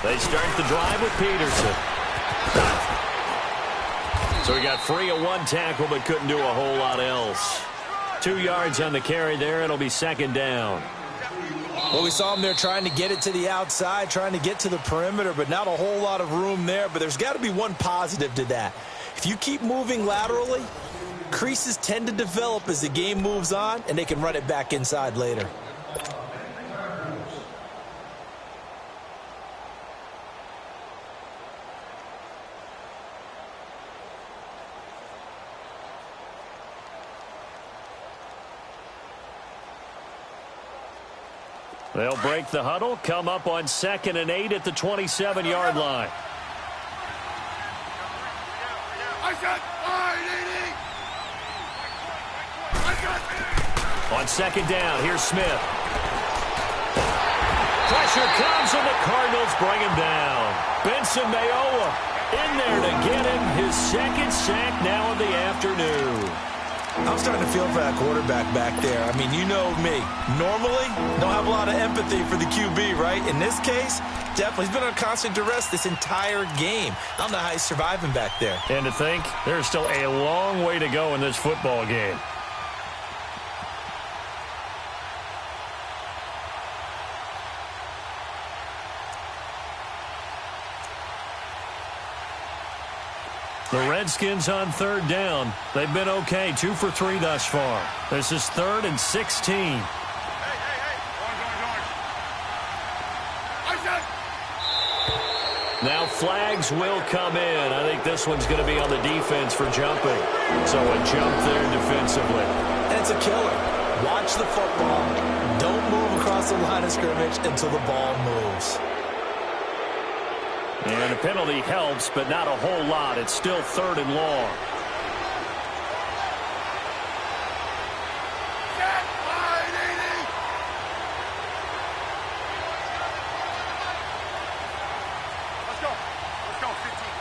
They start the drive with Peterson. So he got free of one tackle but couldn't do a whole lot else. 2 yards on the carry there. It'll be second down. Well, we saw him there trying to get it to the outside, trying to get to the perimeter, but not a whole lot of room there. But there's got to be one positive to that. If you keep moving laterally, creases tend to develop as the game moves on, and they can run it back inside later. They'll break the huddle, come up on 2nd and 8 at the 27-yard line. On 2nd down, here's Smith. Pressure comes, and the Cardinals bring him down. Benson Mayowa in there to get him his 2nd sack now of the afternoon. I'm starting to feel for that quarterback back there. I mean, you know me. Normally, don't have a lot of empathy for the QB, right? In this case, definitely. He's been on constant duress this entire game. I don't know how he's surviving back there. And to think, there's still a long way to go in this football game. The Redskins on 3rd down. They've been okay, 2 for 3 thus far. This is 3rd and 16. Now flags will come in. I think this one's going to be on the defense for jumping. So a jump there defensively. And it's a killer. Watch the football. Don't move across the line of scrimmage until the ball moves. And a penalty helps, but not a whole lot. It's still 3rd and long. Let's go, 15.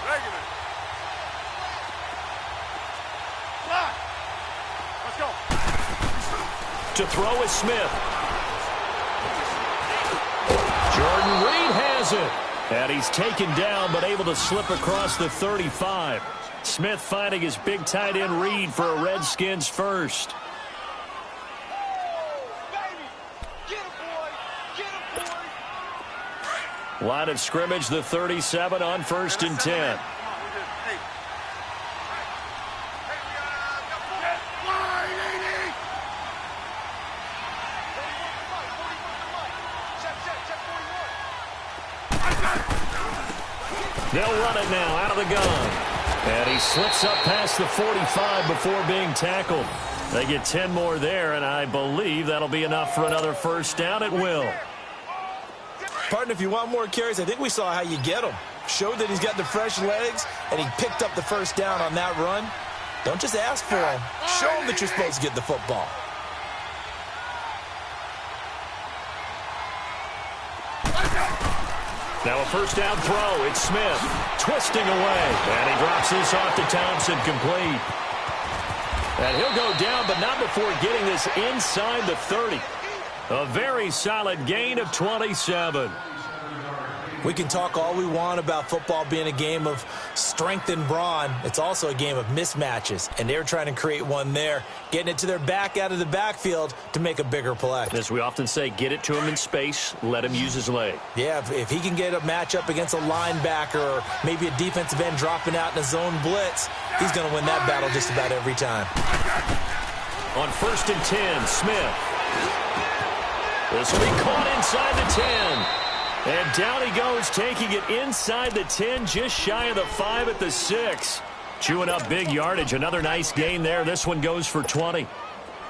Regular. Fly. Let's go. To throw is Smith. Jordan Reed has it. And he's taken down but able to slip across the 35. Smith finding his big tight end Reed for a Redskins first. Line of scrimmage, the 37 on 1st and 10. They'll run it now out of the gun. And he slips up past the 45 before being tackled. They get 10 more there, and I believe that'll be enough for another first down. It will. Partner, if you want more carries, I think we saw how you get them. Showed that he's got the fresh legs, and he picked up the first down on that run. Don't just ask for him. Show him that you're supposed to get the football. Now a first down throw. It's Smith twisting away. And he drops this off to Thompson, complete. And he'll go down, but not before getting this inside the 30. A very solid gain of 27. We can talk all we want about football being a game of strength and brawn. It's also a game of mismatches, and they're trying to create one there, getting it to their back out of the backfield to make a bigger play. As we often say, get it to him in space, let him use his leg. Yeah, if he can get a matchup against a linebacker or maybe a defensive end dropping out in a zone blitz, he's going to win that battle just about every time. On 1st and 10, Smith. This will be caught inside the 10. And down he goes, taking it inside the 10, just shy of the 5 at the 6. Chewing up big yardage. Another nice gain there. This one goes for 20.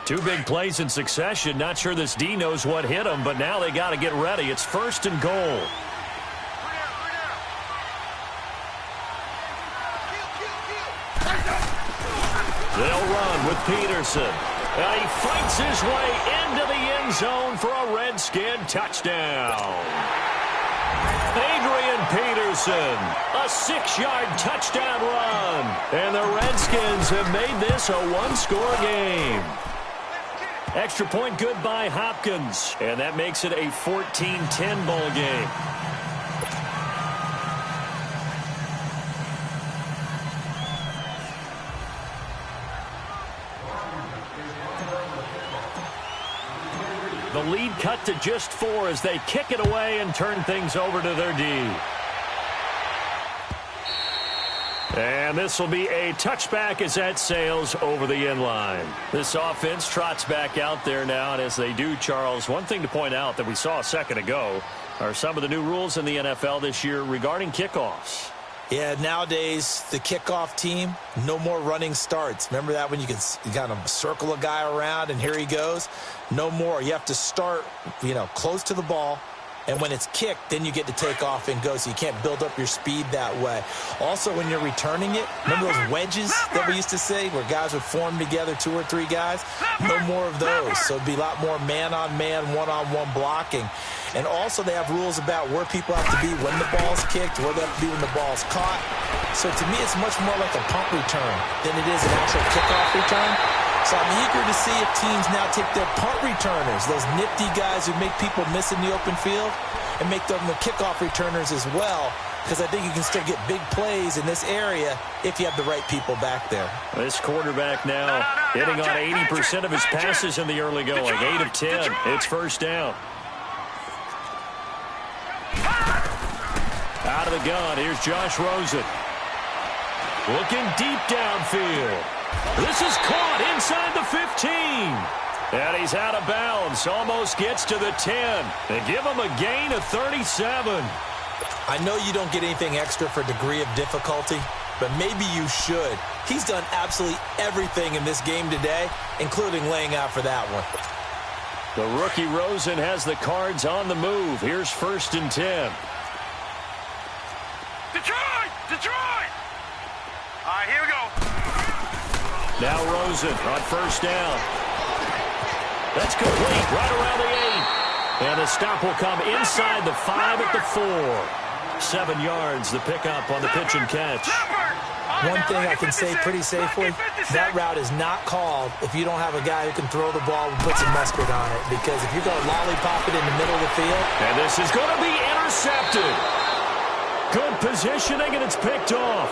2 big plays in succession. Not sure this D knows what hit him, but now they got to get ready. It's 1st and goal. They'll run with Peterson. And he fights his way into the end zone for a Redskin touchdown. Adrian Peterson, a 6-yard touchdown run. And the Redskins have made this a 1-score game. Extra point good by Hopkins. And that makes it a 14-10 ball game. The lead cut to just 4 as they kick it away and turn things over to their D. And this will be a touchback as that sails over the end line. This offense trots back out there now, and as they do, Charles, one thing to point out that we saw a second ago are some of the new rules in the NFL this year regarding kickoffs. Yeah, nowadays, the kickoff team, no more running starts. Remember that when you can kind of circle a guy around and here he goes? No more. You have to start, close to the ball. And when it's kicked, then you get to take off and go, so you can't build up your speed that way. Also, when you're returning it, remember those wedges that we used to say where guys would form together, 2 or 3 guys? No more of those. So it'd be a lot more man-on-man, one-on-one blocking. And also they have rules about where people have to be when the ball's kicked, where they have to be when the ball's caught. So to me, it's much more like a punt return than it is an actual kickoff return. So I'm eager to see if teams now take their punt returners, those nifty guys who make people miss in the open field, and make them the kickoff returners as well, because I think you can still get big plays in this area if you have the right people back there. This quarterback now hitting on 80% of his passes in the early going, 8 of 10. It's first down. Out of the gun, here's Josh Rosen. Looking deep downfield. This is caught inside the 15. And he's out of bounds. Almost gets to the 10. They give him a gain of 37. I know you don't get anything extra for degree of difficulty, but maybe you should. He's done absolutely everything in this game today, including laying out for that one. The rookie Rosen has the Cards on the move. Here's first and 10. Detroit! Detroit! All right, here we go. Now Rosen on first down. That's complete right around the 8. And the stop will come inside the 5 at the 4. 7 yards, the pickup on the pitch and catch. One thing I can say pretty safely, that route is not called if you don't have a guy who can throw the ball and put some mustard on it. Because if you're going to lollipop it in the middle of the field. And this is going to be intercepted. Good positioning, and it's picked off.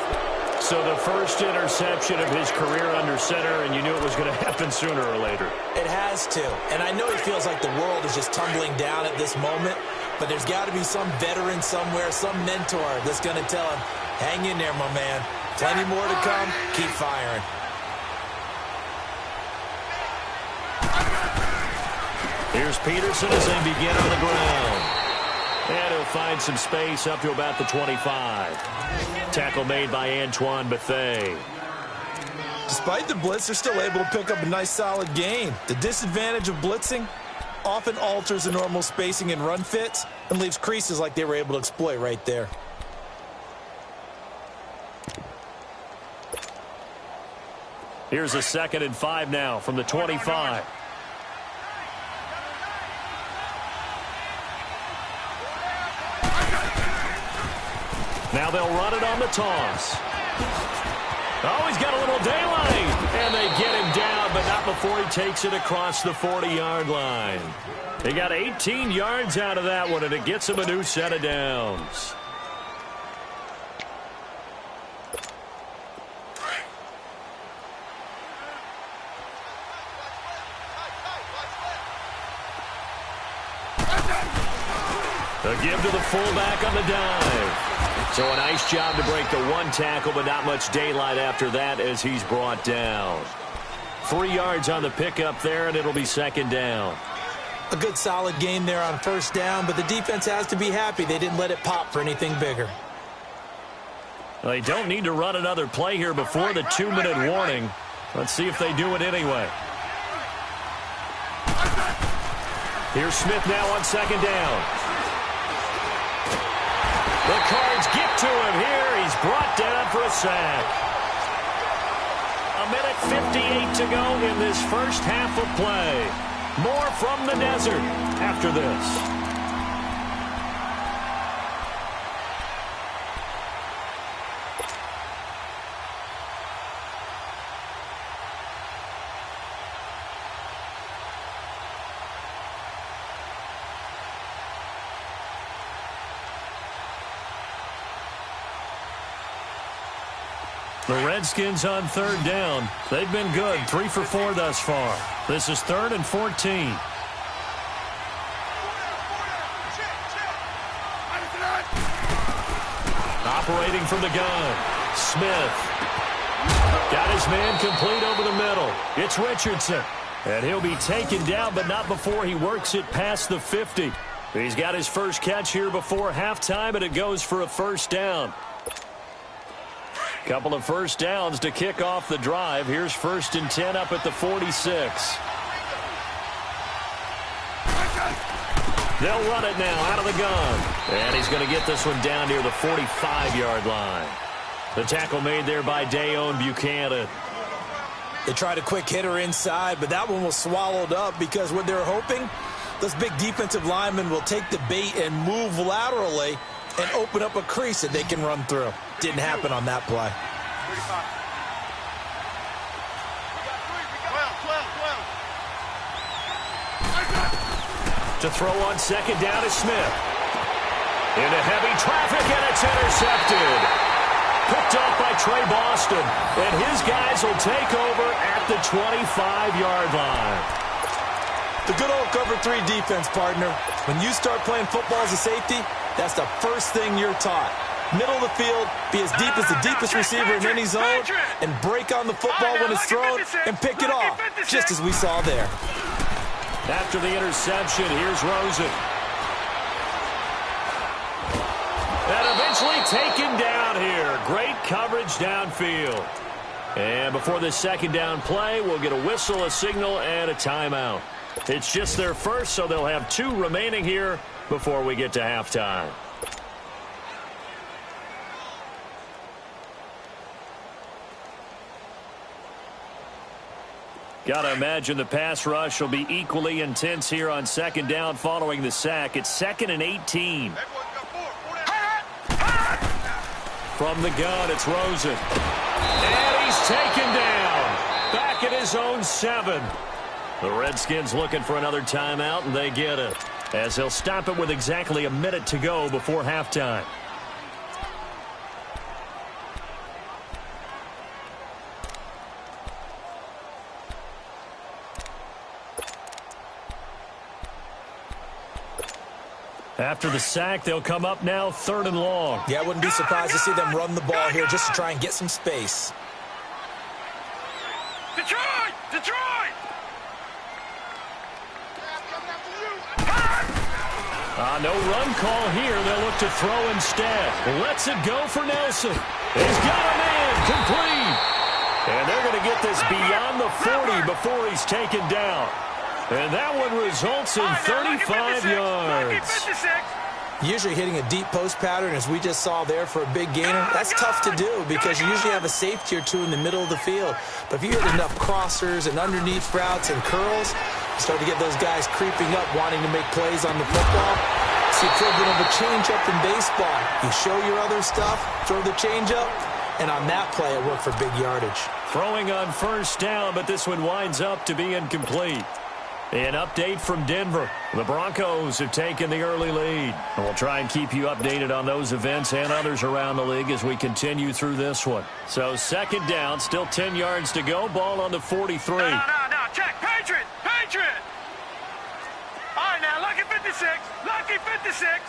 So the first interception of his career under center, and you knew it was going to happen sooner or later. It has to. And I know he feels like the world is just tumbling down at this moment, but there's got to be some veteran somewhere, some mentor that's going to tell him, hang in there, my man. Plenty more to come. Keep firing. Here's Peterson as they begin on the ground. And he'll find some space up to about the 25. Tackle made by Antoine Bethea. Despite the blitz, they're still able to pick up a nice solid gain. The disadvantage of blitzing often alters the normal spacing and run fits and leaves creases like they were able to exploit right there. Here's a 2nd and 5 now from the 25. Now they'll run it on the toss. Oh, he's got a little daylight. And they get him down, but not before he takes it across the 40-yard line. He got 18 yards out of that one, and it gets him a new set of downs. A give to the fullback on the dive. So a nice job to break the 1 tackle, but not much daylight after that as he's brought down. 3 yards on the pickup there, and it'll be 2nd down. A good solid game there on first down, but the defense has to be happy they didn't let it pop for anything bigger. They don't need to run another play here before the 2-minute warning. Let's see if they do it anyway. Here's Smith now on 2nd down. The Cards get to him here. He's brought down for a sack. 1:58 to go in this first half of play. More from the desert after this. The Redskins on third down. They've been good, 3 for 4 thus far. This is 3rd and 14. Operating from the gun, Smith. Got his man complete over the middle. It's Richardson. And he'll be taken down, but not before he works it past the 50. He's got his first catch here before halftime, and it goes for a first down. Couple of first downs to kick off the drive. Here's 1st and 10 up at the 46. They'll run it now out of the gun. And he's going to get this one down near the 45-yard line. The tackle made there by Dayon Buchanan. They tried a quick hitter inside, but that one was swallowed up because what they're hoping, those big defensive linemen will take the bait and move laterally and open up a crease that they can run through. Didn't happen on that play. 12. To throw on second down is Smith. Into heavy traffic, and it's intercepted. Picked off by Trey Boston, and his guys will take over at the 25-yard line. The good old cover 3 defense, partner. When you start playing football as a safety, that's the first thing you're taught. Middle of the field, be as deep as the deepest receiver in any zone, and break on the football when it's thrown and pick it off, just as we saw there. After the interception, here's Rosen. And eventually taken down here. Great coverage downfield. And before this second down play, we'll get a whistle, a signal, and a timeout. It's just their first, so they'll have 2 remaining here before we get to halftime. Got to imagine the pass rush will be equally intense here on second down following the sack. It's 2nd and 18. From the gun, it's Rosen. And he's taken down. Back at his own 7. The Redskins looking for another timeout, and they get it, as they'll stop it with exactly a minute to go before halftime. After the sack, they'll come up now 3rd and long. Yeah, I wouldn't be surprised to see them run the ball here just to try and get some space. Detroit! Detroit! No run call here. They'll look to throw instead. Lets it go for Nelson. He's got a man complete. And they're going to get this beyond the 40 before he's taken down. And that one results in 35 yards. Usually hitting a deep post pattern, as we just saw there for a big gainer, that's tough to do because you usually have a safety or 2 in the middle of the field. But if you hit enough crossers and underneath routes and curls, you start to get those guys creeping up, wanting to make plays on the football. It's the equivalent of a changeup in baseball. You show your other stuff, throw the changeup, and on that play it worked for big yardage. Throwing on first down, but this one winds up to be incomplete. An update from Denver. The Broncos have taken the early lead. And we'll try and keep you updated on those events and others around the league as we continue through this one. So second down, still 10 yards to go. Ball on the 43. No, check. Patriot! Patriot! All right, now, lucky 56. Lucky 56.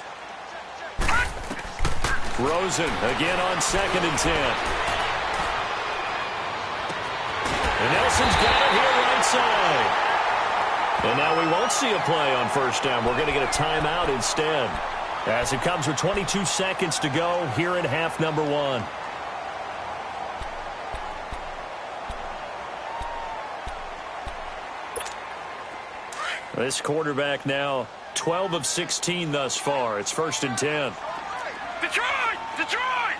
Rosen again on 2nd and 10. And Nelson's got it here right side. And now we won't see a play on first down. We're going to get a timeout instead, as it comes with 22 seconds to go here in half number 1. This quarterback now 12 of 16 thus far. It's 1st and 10. Detroit! Detroit!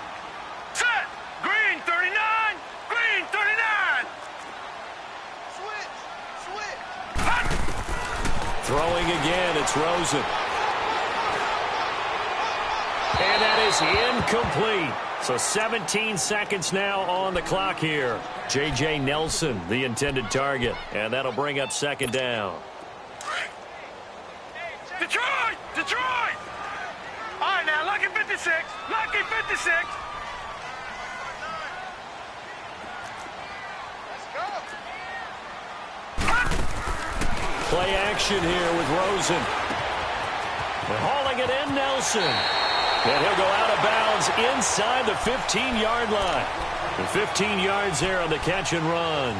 Set! Green 39! Green 39! Switch! Throwing again, it's Rosen. And that is incomplete. So 17 seconds now on the clock here. J.J. Nelson, the intended target. And that'll bring up second down. Detroit! Detroit! All right, now, lucky 56. Lucky 56. Play action here with Rosen. They're hauling it in, Nelson. And he'll go out of bounds inside the 15-yard line. The 15 yards there on the catch and run.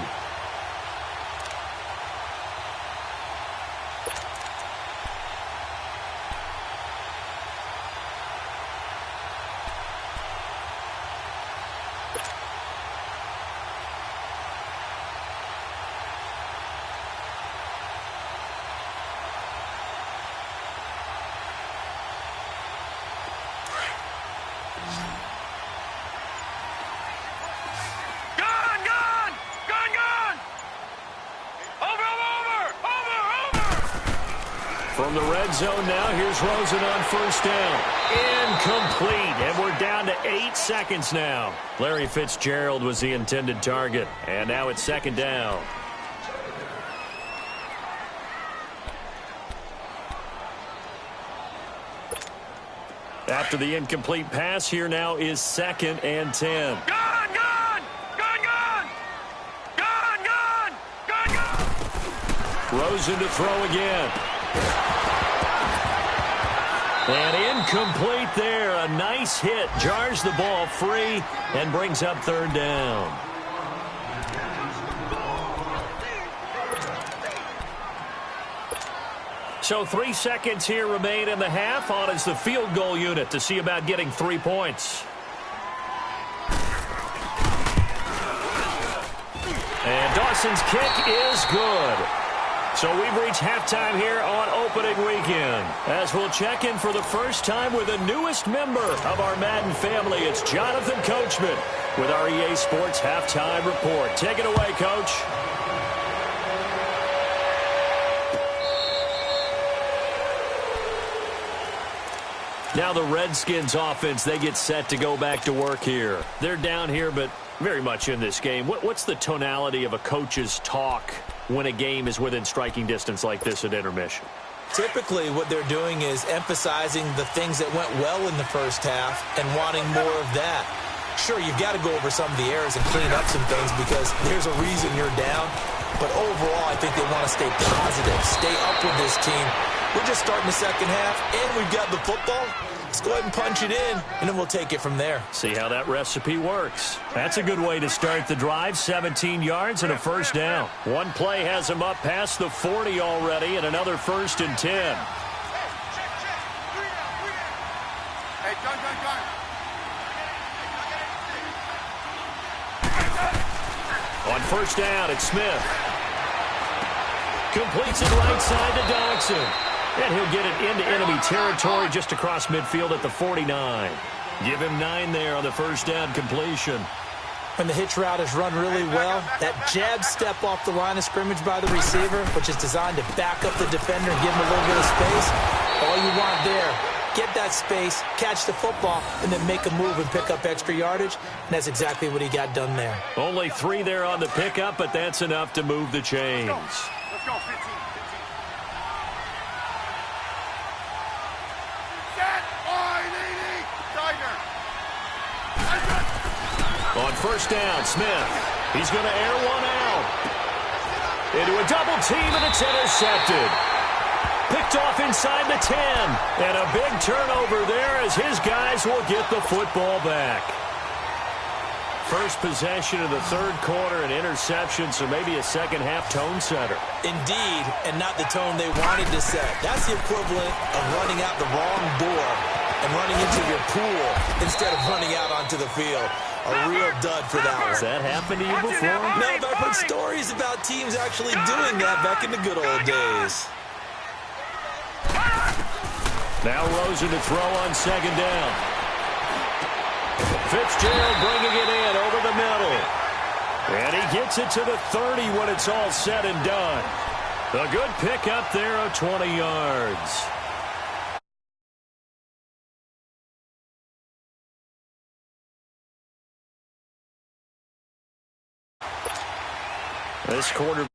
From the red zone now, here's Rosen on first down. Incomplete, and we're down to 8 seconds now. Larry Fitzgerald was the intended target, and now it's second down. After the incomplete pass, here now is 2nd and 10. Rosen to throw again. And incomplete there. A nice hit. Jars the ball free and brings up 3rd down. So 3 seconds here remain in the half. On is the field goal unit to see about getting 3 points. And Dawson's kick is good. So we've reached halftime here on opening weekend. As we'll check in for the first time with the newest member of our Madden family, it's Jonathan Coachman with our EA Sports Halftime Report. Take it away, Coach. Now the Redskins offense, they get set to go back to work here. They're down here, but very much in this game. What's the tonality of a coach's talk when a game is within striking distance like this at intermission? Typically, what they're doing is emphasizing the things that went well in the first half and wanting more of that. Sure, you've got to go over some of the errors and clean up some things because there's a reason you're down. But overall, I think they want to stay positive, stay up with this team. We're just starting the second half, and we've got the football. Let's go ahead and punch it in, and then we'll take it from there. See how that recipe works. That's a good way to start the drive. 17 yards and a first down. One play has him up past the 40 already, and another 1st and 10. Hey, John. On first down, it's Smith. Completes it right side to Dodson. And he'll get it into enemy territory just across midfield at the 49. Give him 9 there on the first down completion. When the hitch route is run really well, that jab step off the line of scrimmage by the receiver, which is designed to back up the defender and give him a little bit of space, all you want there, get that space, catch the football, and then make a move and pick up extra yardage, and that's exactly what he got done there. Only 3 there on the pickup, but that's enough to move the chains. Let's go, 15. On first down, Smith. He's going to air one out. Into a double team, and it's intercepted. Picked off inside the 10. And a big turnover there as his guys will get the football back. First possession of the 3rd quarter, an interception, so maybe a second-half tone setter. Indeed, and not the tone they wanted to set. That's the equivalent of running out the wrong door and running into your pool instead of running out onto the field. A real dud for that one. Has that happened to you before? No, but I've heard stories about teams actually doing that back in the good old days. Now Rosen to throw on second down. Fitzgerald bringing it in over the middle. And he gets it to the 30 when it's all said and done. A good pickup there of 20 yards. This quarter